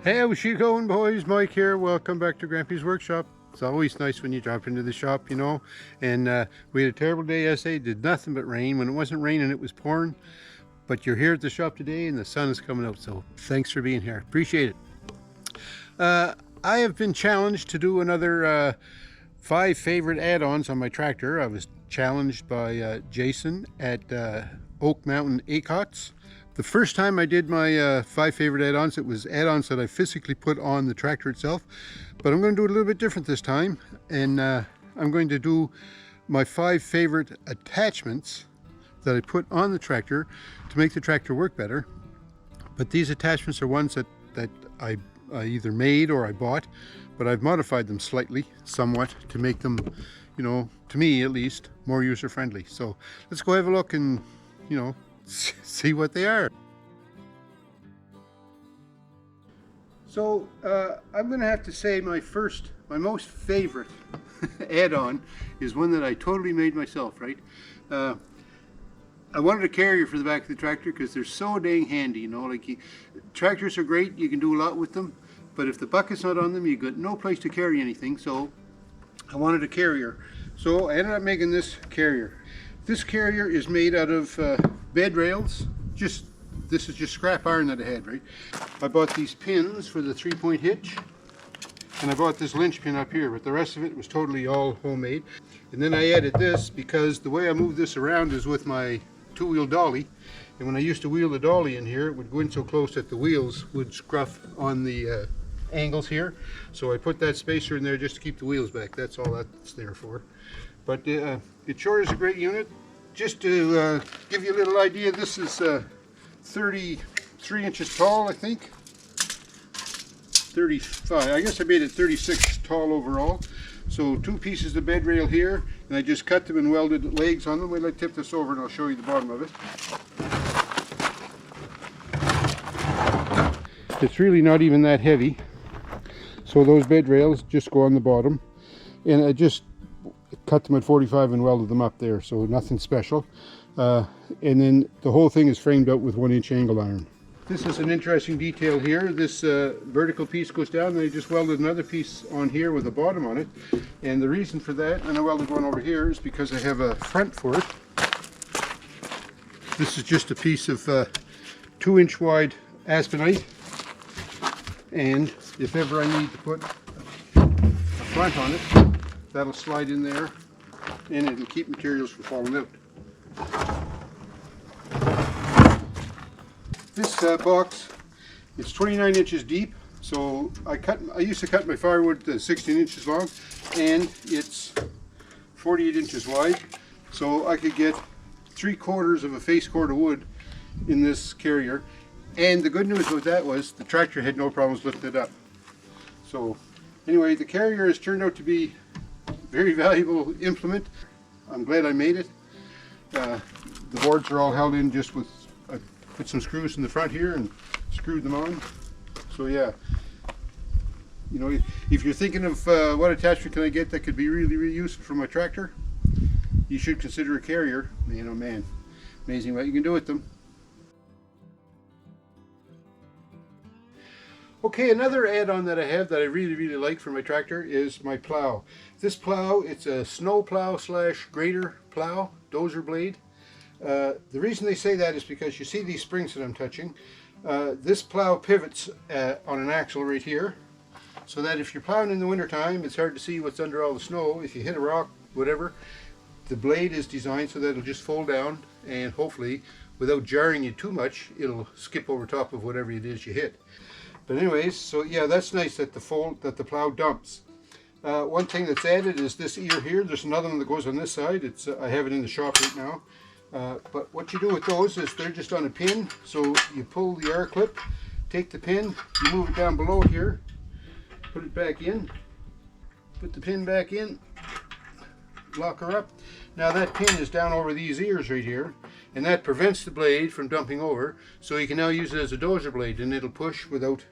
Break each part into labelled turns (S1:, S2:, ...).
S1: How's she going, boys? Mike here. Welcome back to Grampie's workshop. It's always nice when you drop into the shop, you know. And we had a terrible day yesterday. Did nothing but rain. When it wasn't raining, it was pouring. But you're here at the shop today and the sun is coming out. So thanks for being here. Appreciate it. I have been challenged to do another 5 favorite add-ons on my tractor. I was challenged by Jason at Oak Mountain Acotts. The first time I did my 5 favorite add-ons, it was add-ons that I physically put on the tractor itself. But I'm going to do it a little bit different this time. And I'm going to do my 5 favorite attachments that I put on the tractor to make the tractor work better. But these attachments are ones that I either made or I bought, but I've modified them slightly, somewhat, to make them, you know, to me at least, more user-friendly. So let's go have a look and, you know, see what they are. So I'm going to have to say my most favorite add-on is one that I totally made myself, right? I wanted a carrier for the back of the tractor because they're so dang handy, you know. Like, tractors are great, you can do a lot with them, but if the bucket's not on them, you've got no place to carry anything. So I wanted a carrier. So I ended up making this carrier. This carrier is made out of bed rails. This is just scrap iron that I had, right? I bought these pins for the 3-point hitch, and I bought this linch pin up here, but the rest of it was totally all homemade. And then I added this because the way I move this around is with my 2-wheel dolly, and when I used to wheel the dolly in here, it would go in so close that the wheels would scruff on the angles here. So I put that spacer in there just to keep the wheels back. That's all that's there for. But it sure is a great unit. Just to give you a little idea, this is 33 inches tall, I think. 35. I guess I made it 36 tall overall. So 2 pieces of bed rail here, and I just cut them and welded legs on them. Wait till I tip this over and I'll show you the bottom of it. It's really not even that heavy. So those bed rails just go on the bottom, and I just cut them at 45 and welded them up there, so nothing special. And then the whole thing is framed out with 1-inch angle iron. This is an interesting detail here. This vertical piece goes down, and I just welded another piece on here with a bottom on it. And the reason for that, and I welded one over here, is because I have a front for it. This is just a piece of 2-inch wide aspenite. And if ever I need to put a front on it, that'll slide in there, and it'll keep materials from falling out. This box, it's 29 inches deep, so I used to cut my firewood 16 inches long, and it's 48 inches wide, so I could get 3/4 of a face cord of wood in this carrier. And the good news about that was the tractor had no problems lifting it up. So anyway, the carrier has turned out to be a very valuable implement. I'm glad I made it. The boards are all held in just with, I put some screws in the front here and screwed them on. So yeah, you know, if you're thinking of what attachment can I get that could be really, really useful for my tractor, you should consider a carrier. You know, man, amazing what you can do with them. Okay, another add-on that I have that I really, really like for my tractor is my plow. This plow, it's a snow plow / grader plow, dozer blade. The reason they say that is because you see these springs that I'm touching. This plow pivots on an axle right here, so that if you're plowing in the wintertime, it's hard to see what's under all the snow. If you hit a rock, whatever, the blade is designed so that it'll just fold down, and hopefully, without jarring you too much, it'll skip over top of whatever it is you hit. But anyways, so yeah, that's nice that the plow dumps. One thing that's added is this ear here. There's another one that goes on this side. It's I have it in the shop right now. But what you do with those is they're just on a pin. So you pull the R clip, take the pin, you move it down below here, put it back in, put the pin back in, lock her up. Now that pin is down over these ears right here, and that prevents the blade from dumping over. So you can now use it as a dozer blade, and it'll push without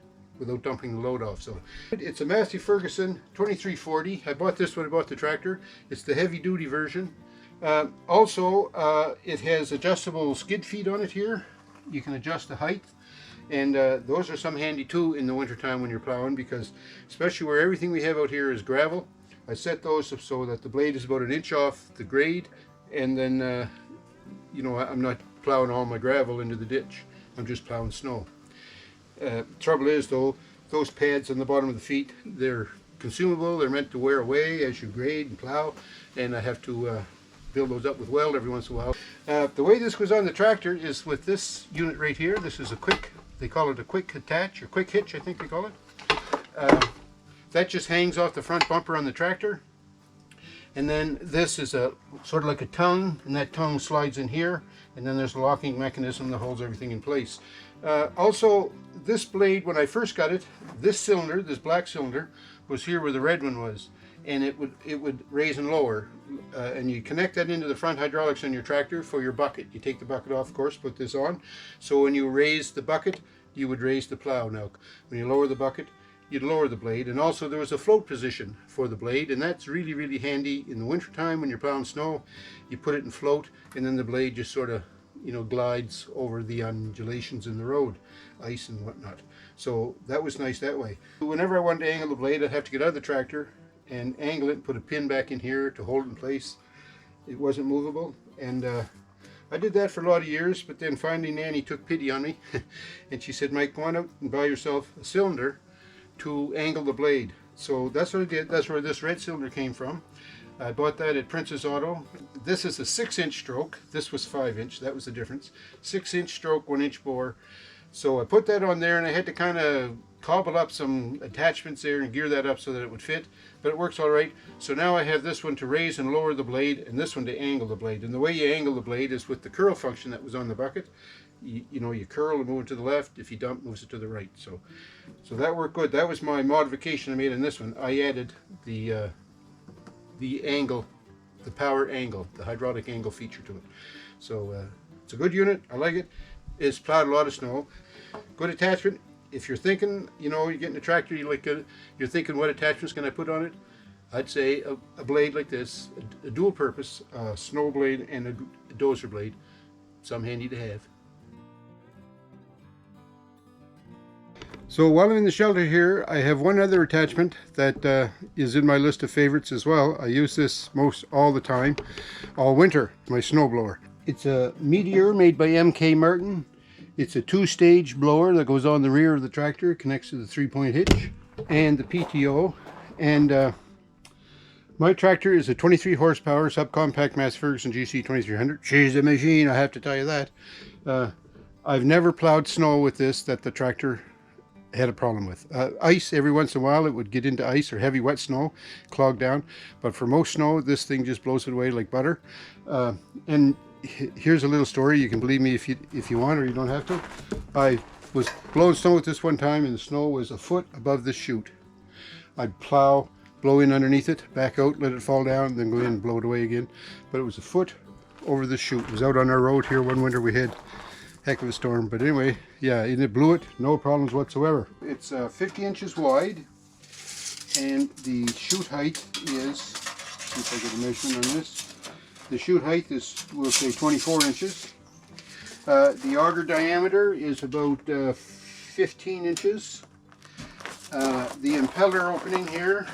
S1: dumping the load off. So it's a Massey Ferguson 2340. I bought this when I bought the tractor. It's the heavy duty version. Also, it has adjustable skid feet on it here. You can adjust the height, And those are some handy too in the wintertime when you're plowing, because especially where everything we have out here is gravel, I set those so that the blade is about an inch off the grade, and then you know, I'm not plowing all my gravel into the ditch. I'm just plowing snow. Trouble is though, those pads on the bottom of the feet, they're consumable. They're meant to wear away as you grade and plow, and I have to build those up with weld every once in a while. The way this goes on the tractor is with this unit right here. This is a quick, they call it a quick attach or quick hitch, I think they call it. That just hangs off the front bumper on the tractor. And then this is a sort of like a tongue, and that tongue slides in here, and then there's a locking mechanism that holds everything in place. Also, this blade, when I first got it, this cylinder, this black cylinder, was here where the red one was, and it would raise and lower, and you connect that into the front hydraulics on your tractor for your bucket. You take the bucket off, of course, put this on, so when you raise the bucket, you would raise the plow. Now, when you lower the bucket, you'd lower the blade. And also there was a float position for the blade, and that's really, really handy in the winter time when you're plowing snow. You put it in float, and then the blade just sort of, you know, glides over the undulations in the road, ice and whatnot. So that was nice that way. Whenever I wanted to angle the blade, I'd have to get out of the tractor and angle it and put a pin back in here to hold it in place. It wasn't movable, and I did that for a lot of years, but then finally Nanny took pity on me and she said, Mike, go on out and buy yourself a cylinder to angle the blade. So that's what I did. That's where this red cylinder came from. I bought that at Prince's Auto. This is a 6-inch stroke. This was 5-inch. That was the difference. 6-inch stroke, 1-inch bore. So I put that on there, and I had to kind of cobble up some attachments there and gear that up so that it would fit, but it works all right. So now I have this one to raise and lower the blade, and this one to angle the blade. And the way you angle the blade is with the curl function that was on the bucket. You know, you curl and move it to the left. If you dump, moves it to the right. So that worked good. That was my modification I made in this one. I added the angle, the power angle, the hydraulic angle feature to it. So it's a good unit. I like it. It's plowed a lot of snow. Good attachment. If you're thinking, you know, you're getting a tractor, you're thinking what attachments can I put on it? I'd say a blade like this, a dual purpose snow blade and a dozer blade. Some handy to have. So while I'm in the shelter here, I have one other attachment that is in my list of favorites as well. I use this most all the time, all winter, my snow blower. It's a Meteor made by M.K. Martin. It's a 2-stage blower that goes on the rear of the tractor. It connects to the 3-point hitch and the PTO. And my tractor is a 23 horsepower subcompact Massey Ferguson GC 2300. She's a machine, I have to tell you that. I've never plowed snow with this that the tractor had a problem with. Ice, every once in a while it would get into ice or heavy wet snow, clog down, but for most snow this thing just blows it away like butter. And here's a little story. You can believe me if you want, or you don't have to. I was blowing snow with this one time, and the snow was a foot above the chute. I'd plow, blow in underneath it, back out, let it fall down, then go in and blow it away again. But it was a foot over the chute. It was out on our road here one winter. We had heck of a storm, but anyway, yeah, and it blew it, no problems whatsoever. It's 50 inches wide, and the chute height is, see if I get a measurement on this, the chute height is, we'll say 24 inches. The auger diameter is about 15 inches. The impeller opening here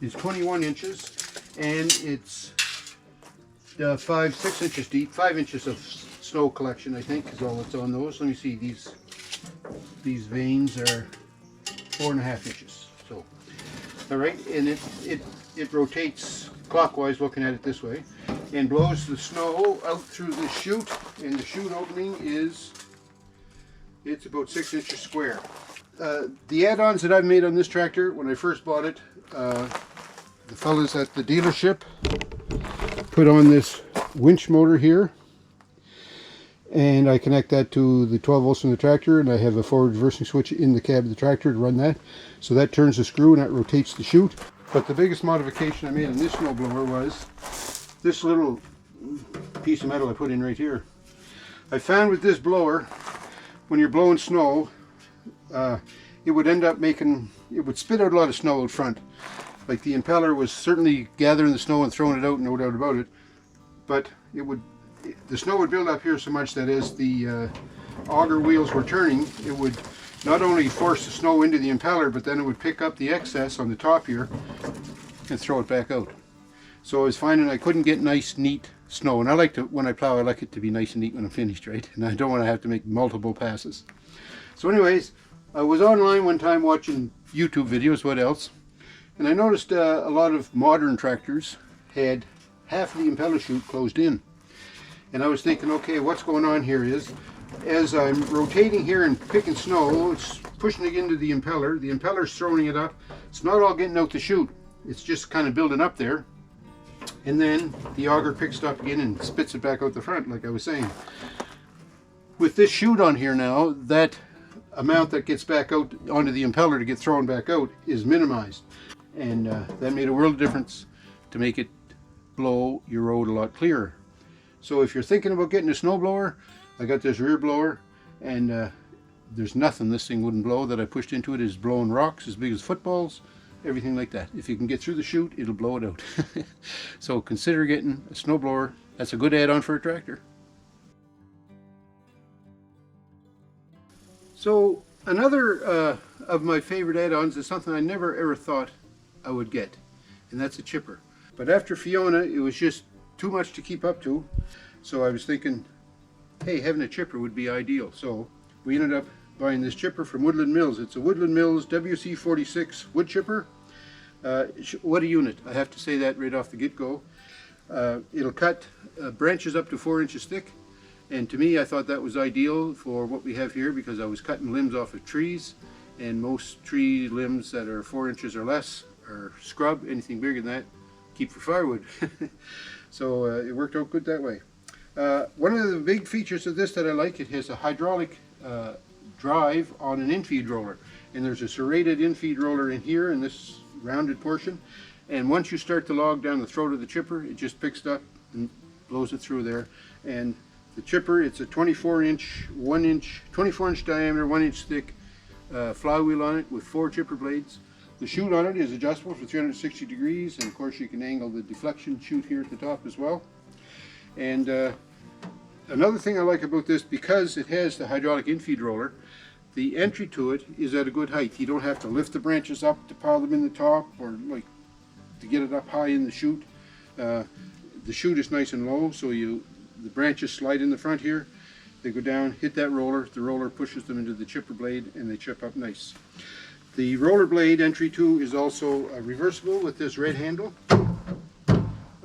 S1: is 21 inches, and it's 6 inches deep, 5 inches of snow collection, I think, is all that's on those. Let me see, these veins are 4.5 inches. So, all right, and it rotates clockwise, looking at it this way, and blows the snow out through the chute. And the chute opening it's about 6 inches square. The add-ons that I've made on this tractor, when I first bought it, the fellas at the dealership put on this winch motor here, and I connect that to the 12 volts in the tractor, and I have a forward reversing switch in the cab of the tractor to run that. So that turns the screw and that rotates the chute. But the biggest modification I made on this snowblower was this little piece of metal I put in right here. I found with this blower, when you're blowing snow, it would end up it would spit out a lot of snow out front. Like the impeller was certainly gathering the snow and throwing it out, no doubt about it. But the snow would build up here so much that as the auger wheels were turning, it would not only force the snow into the impeller, but then it would pick up the excess on the top here and throw it back out. So I was finding I couldn't get nice, neat snow. And I like to, when I plow, I like it to be nice and neat when I'm finished, right? And I don't want to have to make multiple passes. So anyways, I was online one time watching YouTube videos, what else? And I noticed a lot of modern tractors had half of the impeller chute closed in. And I was thinking, okay, what's going on here is, as I'm rotating here and picking snow, it's pushing it into the impeller's throwing it up. It's not all getting out the chute. It's just kind of building up there. And then the auger picks it up again and spits it back out the front, like I was saying. With this chute on here now, that amount that gets back out onto the impeller to get thrown back out is minimized. And that made a world of difference to make it blow your road a lot clearer. So if you're thinking about getting a snowblower, I got this rear blower, and there's nothing this thing wouldn't blow that I pushed into it. Is blowing rocks as big as footballs, everything like that. If you can get through the chute, it'll blow it out. So consider getting a snowblower. That's a good add-on for a tractor. So another of my favorite add-ons is something I never ever thought I would get, and that's a chipper. But after Fiona, it was just too much to keep up to, so I was thinking, hey, having a chipper would be ideal. So we ended up buying this chipper from Woodland Mills. It's a Woodland Mills WC46 wood chipper. What a unit. I have to say that right off the get-go. It'll cut branches up to 4 inches thick, and to me I thought that was ideal for what we have here, because I was cutting limbs off of trees, and most tree limbs that are 4 inches or less are scrub. Anything bigger than that, keep for firewood. So it worked out good that way. One of the big features of this that I like, it has a hydraulic drive on an infeed roller, and there's a serrated infeed roller in here in this rounded portion, and once you start to log down the throat of the chipper, it just picks it up and blows it through there. And the chipper, it's a 24 inch diameter, 1 inch thick flywheel on it with 4 chipper blades. The chute on it is adjustable for 360 degrees, and of course you can angle the deflection chute here at the top as well. And another thing I like about this, because it has the hydraulic infeed roller, the entry to it is at a good height. You don't have to lift the branches up to pile them in the top, or like to get it up high in the chute. The chute is nice and low, so the branches slide in the front here. They go down, hit that roller, the roller pushes them into the chipper blade, and they chip up nice. The roller blade entry to is also reversible with this red handle.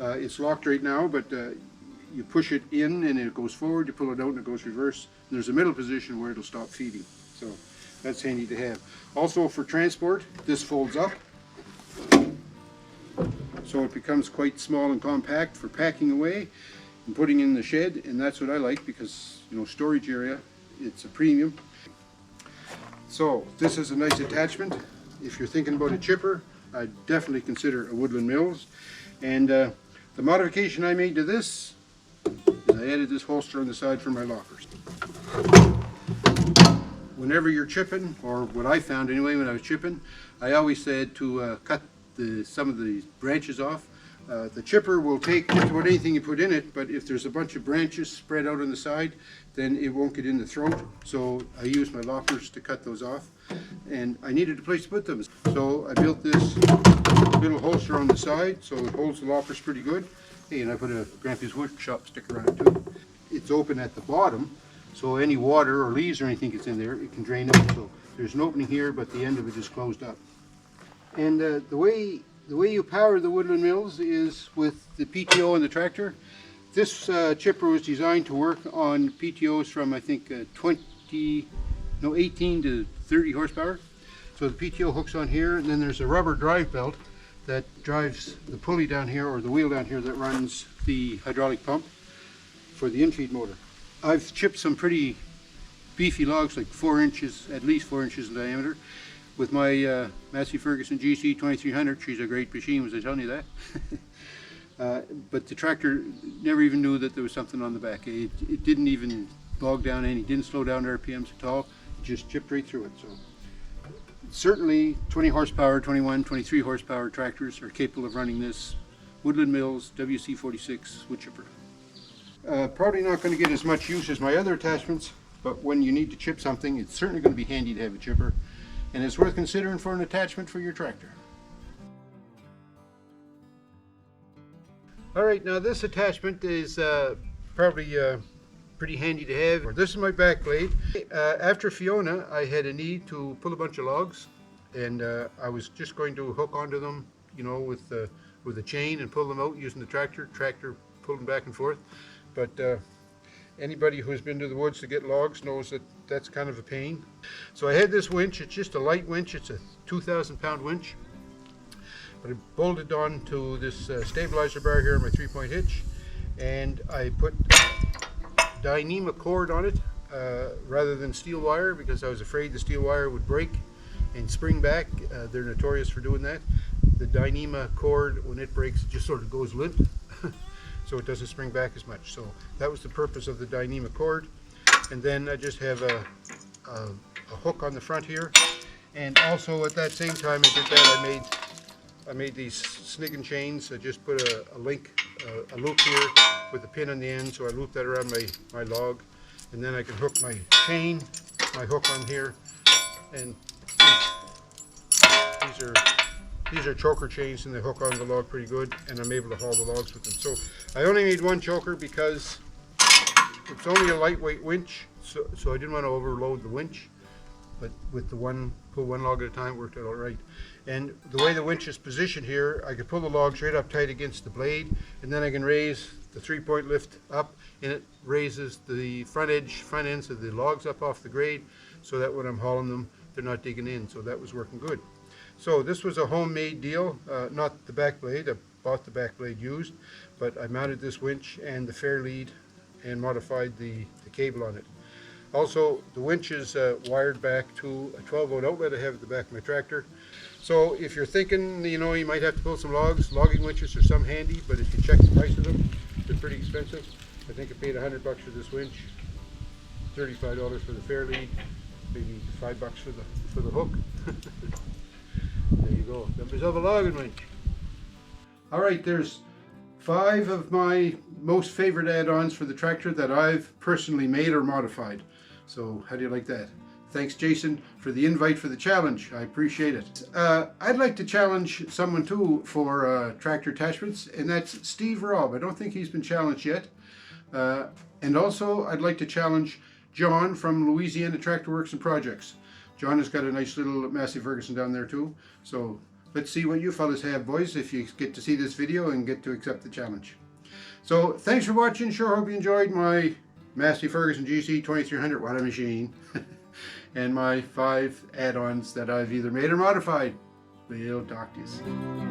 S1: It's locked right now, but you push it in and it goes forward, you pull it out and it goes reverse. And there's a middle position where it'll stop feeding. So that's handy to have. Also for transport, this folds up, so it becomes quite small and compact for packing away and putting in the shed, and that's what I like, because, you know, storage area, it's a premium. So this is a nice attachment. If you're thinking about a chipper, I'd definitely consider a Woodland Mills. And the modification I made to this is I added this holster on the side for my lockers. Whenever you're chipping, or what I found anyway when I was chipping, I always said to cut some of the branches off. The chipper will take just about anything you put in it, but if there's a bunch of branches spread out on the side, then it won't get in the throat. So I used my lockers to cut those off, and I needed a place to put them. So I built this little holster on the side, so it holds the lockers pretty good. Hey, and I put a Grampie's Workshop sticker on it too. It's open at the bottom, so any water or leaves or anything that's in there, it can drain out. So there's an opening here, but the end of it is closed up. And the way you power the Woodland Mills is with the PTO on the tractor. This chipper was designed to work on PTOs from, I think, 18 to 30 horsepower. So the PTO hooks on here, and then there's a rubber drive belt that drives the pulley down here, or the wheel down here, that runs the hydraulic pump for the infeed motor. I've chipped some pretty beefy logs, like 4 inches, at least 4 inches in diameter, with my Massey Ferguson GC 2300. She's a great machine, was I telling you that? But the tractor never even knew that there was something on the back. It didn't even bog down any, didn't slow down RPMs at all. It just chipped right through it. So certainly 20 horsepower, 21, 23 horsepower tractors are capable of running this Woodland Mills WC46 wood chipper. Probably not going to get as much use as my other attachments, but when you need to chip something, it's certainly going to be handy to have a chipper, and it's worth considering for an attachment for your tractor. Alright, now this attachment is probably pretty handy to have. This is my back blade. After Fiona, I had a need to pull a bunch of logs, and I was just going to hook onto them, you know, with a chain and pull them out using the tractor. Tractor pulled them back and forth. But anybody who's been to the woods to get logs knows that that's kind of a pain. So I had this winch. It's just a light winch. It's a 2,000-pound winch. But I bolted on to this stabilizer bar here on my 3-point hitch, and I put Dyneema cord on it rather than steel wire, because I was afraid the steel wire would break and spring back. They're notorious for doing that. The Dyneema cord, when it breaks, it just sort of goes limp, so it doesn't spring back as much. So that was the purpose of the Dyneema cord. And then I just have a hook on the front here, and also at that same time I did that, I made these sniggin chains. I just put a loop here with a pin on the end, so I loop that around my log, and then I can hook my chain, my hook on here, and these are choker chains, and they hook on the log pretty good, and I'm able to haul the logs with them. So I only made one choker because it's only a lightweight winch, so I didn't want to overload the winch. But with the pull one log at a time, worked out all right. And the way the winch is positioned here, I could pull the log straight up tight against the blade, and then I can raise the 3-point lift up, and it raises the front ends of the logs up off the grade, so that when I'm hauling them, they're not digging in. So that was working good. So this was a homemade deal, not the back blade. I bought the back blade used, but I mounted this winch and the fair lead and modified the cable on it. Also, the winch is wired back to a 12-volt outlet I have at the back of my tractor. So if you're thinking, you know, you might have to pull some logs, logging winches are some handy, but if you check the price of them, they're pretty expensive. I think I paid $100 for this winch, $35 for the fair lead, maybe $5 for the hook. There you go. Got myself a logging winch. All right, there's 5 of my most favorite add-ons for the tractor that I've personally made or modified. So how do you like that? Thanks, Jason, for the invite for the challenge. I appreciate it. I'd like to challenge someone too for tractor attachments, and that's Steve Robb. I don't think he's been challenged yet. And also I'd like to challenge John from Louisiana Tractor Works and Projects. John has got a nice little Massey Ferguson down there too. So let's see what you fellas have, boys, if you get to see this video and get to accept the challenge. So thanks for watching. Sure hope you enjoyed my Massey Ferguson GC 2300 watt machine and my 5 add-ons that I've either made or modified. We'll talk to you soon.